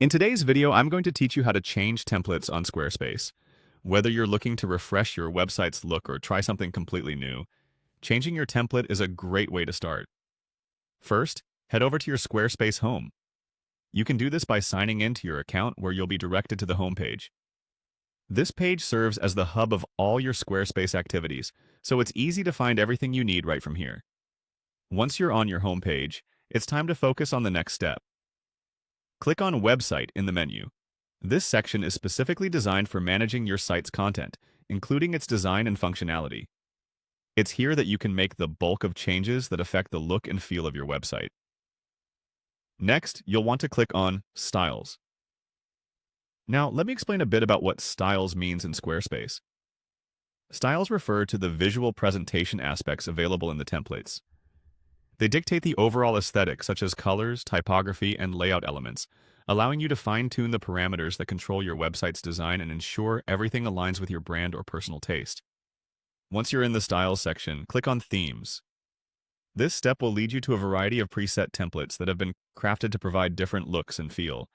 In today's video, I'm going to teach you how to change templates on Squarespace. Whether you're looking to refresh your website's look or try something completely new, changing your template is a great way to start. First, head over to your Squarespace home. You can do this by signing into your account where you'll be directed to the home page. This page serves as the hub of all your Squarespace activities, so it's easy to find everything you need right from here. Once you're on your home page, it's time to focus on the next step. Click on Website in the menu. This section is specifically designed for managing your site's content, including its design and functionality. It's here that you can make the bulk of changes that affect the look and feel of your website. Next, you'll want to click on Styles. Now, let me explain a bit about what Styles means in Squarespace. Styles refer to the visual presentation aspects available in the templates. They dictate the overall aesthetic, such as colors, typography, and layout elements, allowing you to fine-tune the parameters that control your website's design and ensure everything aligns with your brand or personal taste. Once you're in the Styles section, click on Themes. This step will lead you to a variety of preset templates that have been crafted to provide different looks and feel.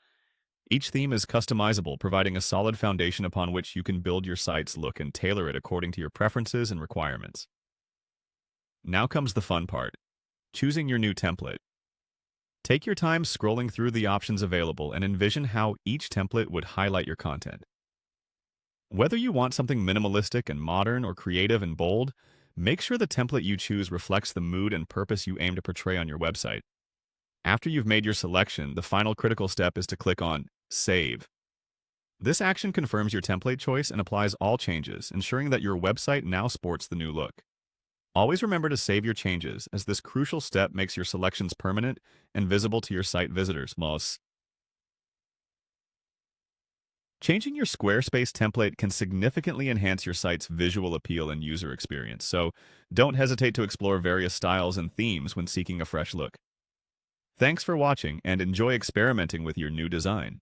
Each theme is customizable, providing a solid foundation upon which you can build your site's look and tailor it according to your preferences and requirements. Now comes the fun part: choosing your new template. Take your time scrolling through the options available and envision how each template would highlight your content. Whether you want something minimalistic and modern or creative and bold, make sure the template you choose reflects the mood and purpose you aim to portray on your website. After you've made your selection, the final critical step is to click on Save. This action confirms your template choice and applies all changes, ensuring that your website now sports the new look. Always remember to save your changes, as this crucial step makes your selections permanent and visible to your site visitors. Changing your Squarespace template can significantly enhance your site's visual appeal and user experience, so don't hesitate to explore various styles and themes when seeking a fresh look. Thanks for watching, and enjoy experimenting with your new design.